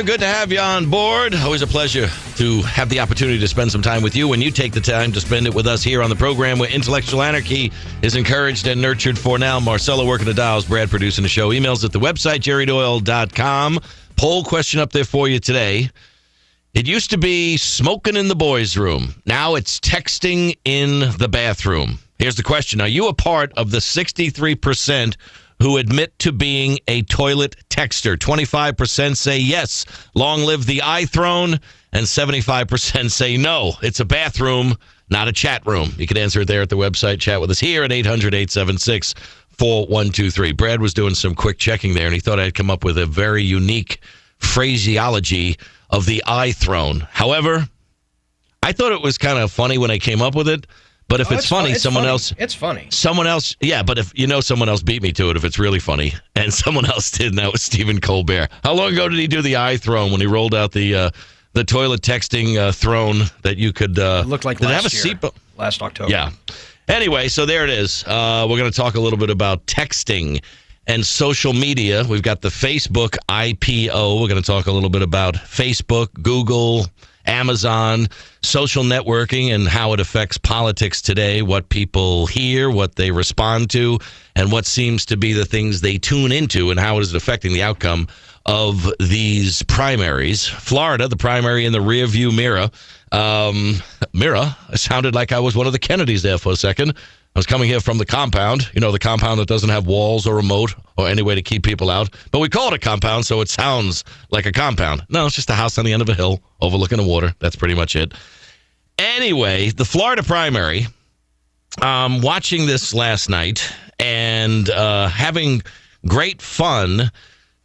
here. Good to have you on board. Always a pleasure to have the opportunity to spend some time with you when you take the time to spend it with us here on the program where intellectual anarchy is encouraged and nurtured for now. Marcella working the dials, Brad producing the show. Emails at the website, jerrydoyle.com. Poll question up there for you today. It used to be smoking in the boys' room. Now it's texting in the bathroom. Here's the question. Are you a part of the 63% who admit to being a toilet texter? 25% say yes, long live the iThrone, and 75% say no. It's a bathroom, not a chat room. You can answer it there at the website. Chat with us here at 800-876-4123. Brad was doing some quick checking there, and he thought I'd come up with a very unique phraseology of the iThrone. However, I thought it was kind of funny when I came up with it. But if it's funny, someone else... It's funny. Someone else... Yeah, but if someone else beat me to it if it's really funny. And someone else did, and that was Stephen Colbert. How long ago did he do the iThrone when he rolled out the toilet texting throne that you could... looked like last year. Seatbelt? Last October. Yeah. Anyway, so there it is. We're going to talk a little bit about texting and social media. We've got the Facebook IPO. We're going to talk a little bit about Facebook, Google, Amazon, social networking, and how it affects politics today, what people hear, what they respond to, and what seems to be the things they tune into, and how is it affecting the outcome of these primaries. Florida, the primary in the rearview mirror. It sounded like I was one of the Kennedys there for a second. I was coming here from the compound, the compound that doesn't have walls or a moat or any way to keep people out. But we call it a compound, so it sounds like a compound. No, it's just a house on the end of a hill overlooking the water. That's pretty much it. Anyway, the Florida primary, watching this last night and having great fun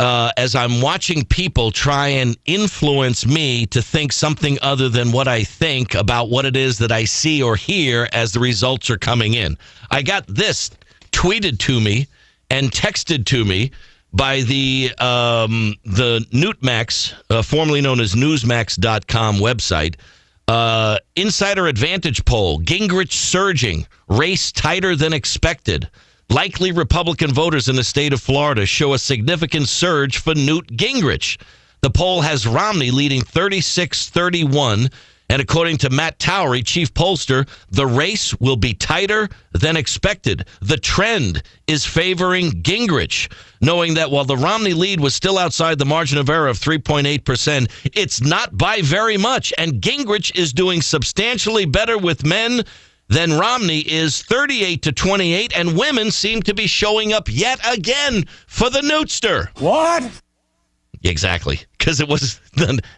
as I'm watching people try and influence me to think something other than what I think about what it is that I see or hear as the results are coming in. I got this tweeted to me and texted to me by the Newtmax, formerly known as Newsmax.com website. Insider Advantage poll, Gingrich surging, race tighter than expected. Likely Republican voters in the state of Florida show a significant surge for Newt Gingrich. The poll has Romney leading 36-31, and according to Matt Towery, chief pollster, the race will be tighter than expected. The trend is favoring Gingrich, knowing that while the Romney lead was still outside the margin of error of 3.8%, it's not by very much, and Gingrich is doing substantially better with men than Romney is, 38-28, and women seem to be showing up yet again for the Newtster. What? Exactly, because it was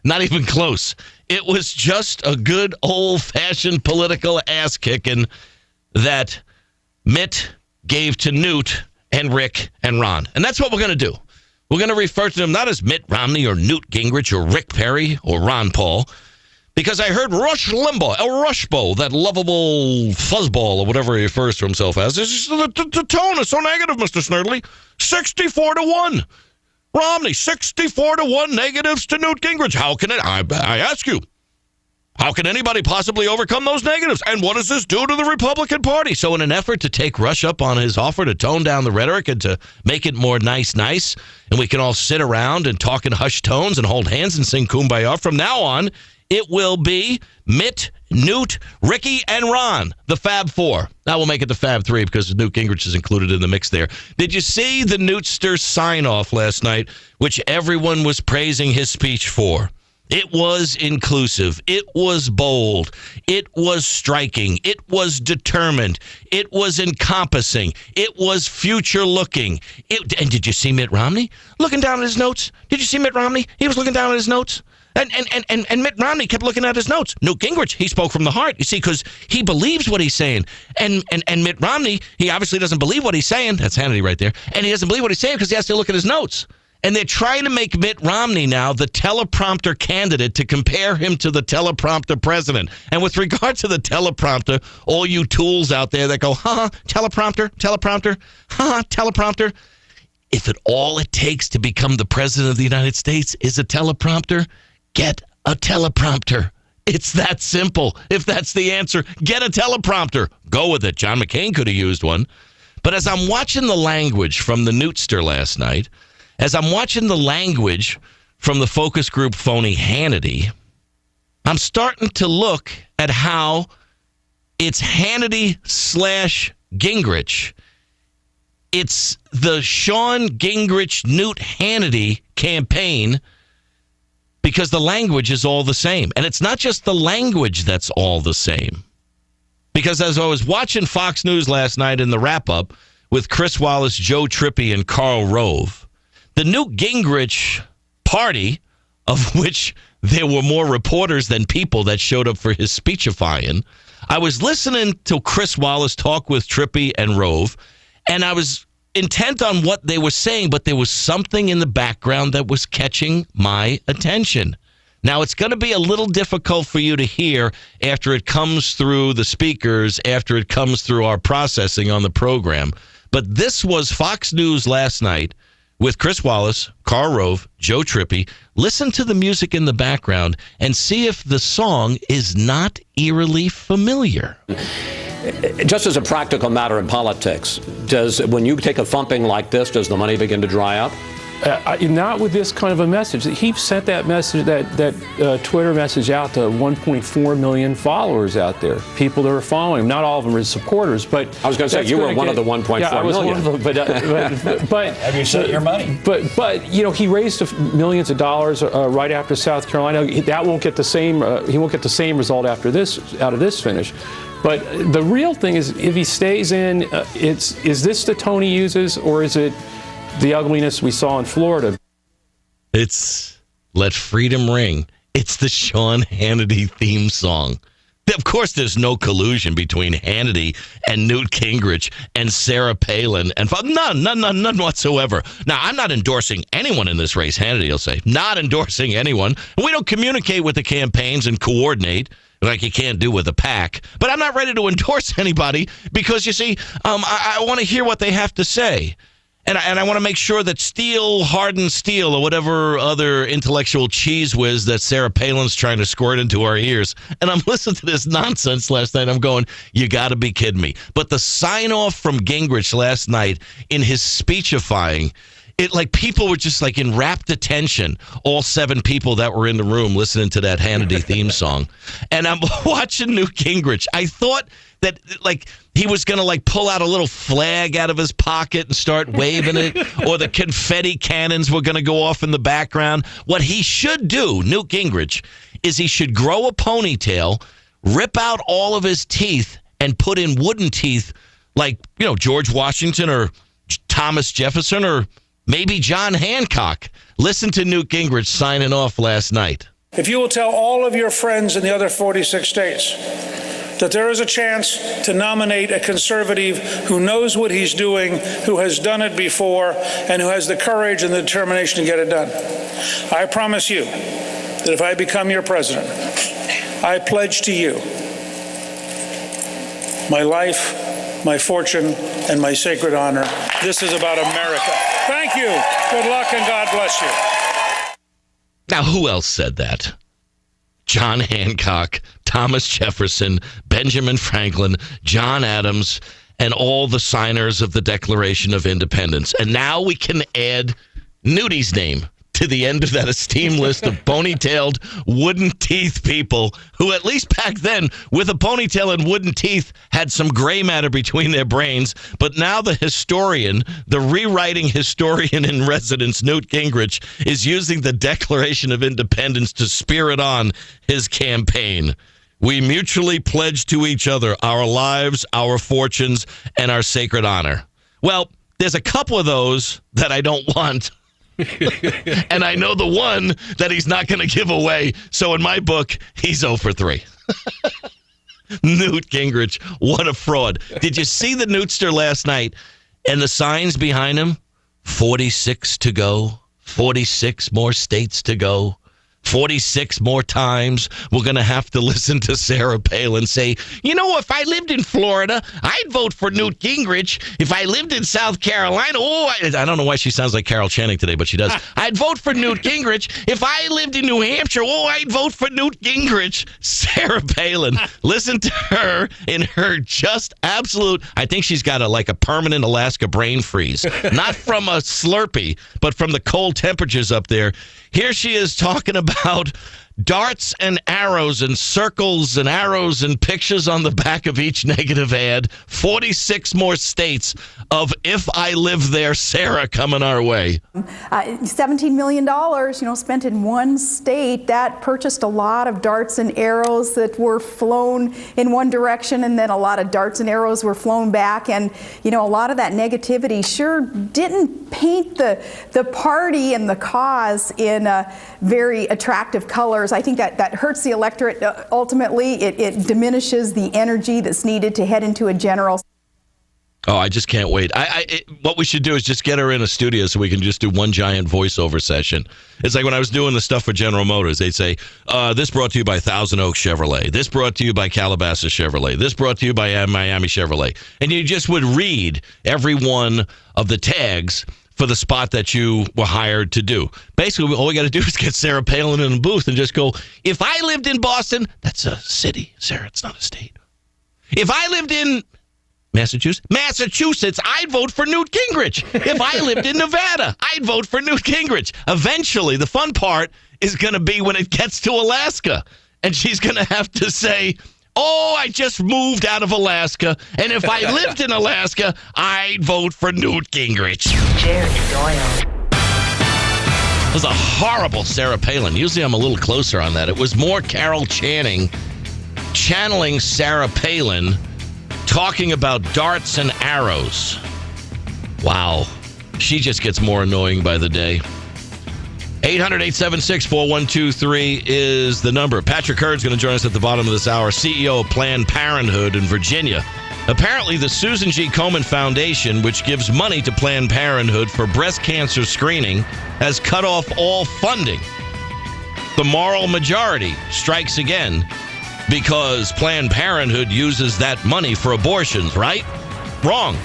not even close. It was just a good old-fashioned political ass-kicking that Mitt gave to Newt and Rick and Ron. And that's what we're going to do. We're going to refer to them not as Mitt Romney or Newt Gingrich or Rick Perry or Ron Paul, because I heard Rush Limbaugh, El Rushbo, that lovable fuzzball or whatever he refers to himself as. The tone is so negative, Mr. Snerdley. 64-1. Romney, 64-1 negatives to Newt Gingrich. How can it? I ask you, how can anybody possibly overcome those negatives? And what does this do to the Republican Party? So in an effort to take Rush up on his offer to tone down the rhetoric and to make it more nice, and we can all sit around and talk in hushed tones and hold hands and sing Kumbaya, from now on, it will be Mitt, Newt, Ricky, and Ron, the Fab Four. Now we'll make it the Fab Three because Newt Gingrich is included in the mix there. Did you see the Newtster sign-off last night, which everyone was praising his speech for? It was inclusive. It was bold. It was striking. It was determined. It was encompassing. It was future-looking. And did you see Mitt Romney looking down at his notes? Did you see Mitt Romney? He was looking down at his notes. And Mitt Romney kept looking at his notes. Newt Gingrich, he spoke from the heart, you see, because he believes what he's saying. And Mitt Romney, he obviously doesn't believe what he's saying. That's Hannity right there. And he doesn't believe what he's saying because he has to look at his notes. And they're trying to make Mitt Romney now the teleprompter candidate to compare him to the teleprompter president. And with regard to the teleprompter, all you tools out there that go, teleprompter, teleprompter. If all it takes to become the president of the United States is a teleprompter, get a teleprompter. It's that simple. If that's the answer, get a teleprompter. Go with it. John McCain could have used one. But as I'm watching the language from the Newtster last night, as I'm watching the language from the focus group phony Hannity, I'm starting to look at how it's Hannity / Gingrich. It's the Sean Gingrich, Newt Hannity campaign because the language is all the same. And it's not just the language that's all the same. Because as I was watching Fox News last night in the wrap-up with Chris Wallace, Joe Trippi, and Karl Rove, the Newt Gingrich party, of which there were more reporters than people that showed up for his speechifying, I was listening to Chris Wallace talk with Trippi and Rove, and I was intent on what they were saying, but there was something in the background that was catching my attention. Now, it's going to be a little difficult for you to hear after it comes through the speakers, after it comes through our processing on the program. But this was Fox News last night with Chris Wallace, Karl Rove, Joe Trippi. Listen to the music in the background and see if the song is not eerily familiar. Just as a practical matter in politics, when you take a thumping like this, does the money begin to dry up? Not with this kind of a message. He sent that message, that Twitter message out to 1.4 million followers out there, people that are following him. Not all of them are his supporters, but I was going to say you were one of the 1.4 million. I was one of them, but have you set your money? But he raised millions of dollars right after South Carolina. That won't get the same. He won't get the same result after this out of this finish. But the real thing is, if he stays in, is this the tone he uses, or is it the ugliness we saw in Florida? It's Let Freedom Ring. It's the Sean Hannity theme song. Of course, there's no collusion between Hannity and Newt Gingrich and Sarah Palin. And none whatsoever. Now, I'm not endorsing anyone in this race, Hannity will say. Not endorsing anyone. We don't communicate with the campaigns and coordinate like you can't do with a PAC. But I'm not ready to endorse anybody because, you see, I want to hear what they have to say. And I want to make sure that hardened steel, or whatever other intellectual cheese whiz that Sarah Palin's trying to squirt into our ears. And I'm listening to this nonsense last night. I'm going, you got to be kidding me. But the sign-off from Gingrich last night in his speechifying, it like people were just like in rapt attention, all 7 people that were in the room listening to that Hannity theme song. And I'm watching Newt Gingrich. I thought that like he was going to like pull out a little flag out of his pocket and start waving it, or the confetti cannons were going to go off in the background. What he should do, Newt Gingrich, is he should grow a ponytail, rip out all of his teeth, and put in wooden teeth like, George Washington or Thomas Jefferson or maybe John Hancock. Listen to Newt Gingrich signing off last night. If you will tell all of your friends in the other 46 states that there is a chance to nominate a conservative who knows what he's doing, who has done it before, and who has the courage and the determination to get it done, I promise you that if I become your president, I pledge to you my life, my fortune, and my sacred honor. This is about America. Thank you. Good luck, and God bless you. Now, who else said that? John Hancock, Thomas Jefferson, Benjamin Franklin, John Adams, and all the signers of the Declaration of Independence. And now we can add Nudie's name to the end of that esteemed list of ponytailed, wooden teeth people who, at least back then, with a ponytail and wooden teeth, had some gray matter between their brains. But now the historian, the rewriting historian in residence, Newt Gingrich, is using the Declaration of Independence to spirit on his campaign. We mutually pledge to each other our lives, our fortunes, and our sacred honor. Well, there's a couple of those that I don't want. And I know the one that he's not going to give away. So in my book, he's 0 for 3. Newt Gingrich, what a fraud. Did you see the Newtster last night and the signs behind him? 46 to go, 46 more states to go. 46 more times we're going to have to listen to Sarah Palin say, if I lived in Florida, I'd vote for Newt Gingrich. If I lived in South Carolina, I don't know why she sounds like Carol Channing today, but she does. I'd vote for Newt Gingrich. If I lived in New Hampshire, I'd vote for Newt Gingrich. Sarah Palin, listen to her in her just absolute, I think she's got a permanent Alaska brain freeze. Not from a Slurpee, but from the cold temperatures up there. Here she is talking about darts and arrows and circles and arrows and pictures on the back of each negative ad. 46 more states of If I Live There, Sarah, coming our way. $17 million, spent in one state. That purchased a lot of darts and arrows that were flown in one direction, and then a lot of darts and arrows were flown back. And, a lot of that negativity sure didn't paint the party and the cause in very attractive colors. I think that hurts the electorate ultimately. It diminishes the energy that's needed to head into a general. Oh, I just can't wait. What we should do is just get her in a studio so we can just do one giant voiceover session. It's like when I was doing the stuff for General Motors, they'd say, this brought to you by Thousand Oaks Chevrolet. This brought to you by Calabasas Chevrolet. This brought to you by Miami Chevrolet. And you just would read every one of the tags for the spot that you were hired to do. Basically, all we got to do is get Sarah Palin in a booth and just go, if I lived in Boston, that's a city, Sarah, it's not a state. If I lived in Massachusetts, I'd vote for Newt Gingrich. If I lived in Nevada, I'd vote for Newt Gingrich. Eventually, the fun part is going to be when it gets to Alaska. And she's going to have to say, I just moved out of Alaska, and if I lived in Alaska, I'd vote for Newt Gingrich. Jerry Doyle. It was a horrible Sarah Palin. Usually I'm a little closer on that. It was more Carol Channing channeling Sarah Palin, talking about darts and arrows. Wow. She just gets more annoying by the day. 800-876-4123 is the number. Patrick Hurd's going to join us at the bottom of this hour, CEO of Planned Parenthood in Virginia. Apparently, the Susan G. Komen Foundation, which gives money to Planned Parenthood for breast cancer screening, has cut off all funding. The moral majority strikes again because Planned Parenthood uses that money for abortions, right? Wrong.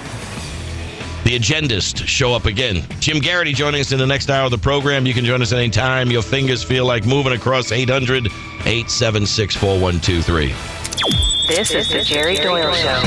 The agendists show up again. Jim Garrity joining us in the next hour of the program. You can join us anytime your fingers feel like moving across 800-876-4123. This is the Jerry Doyle Show.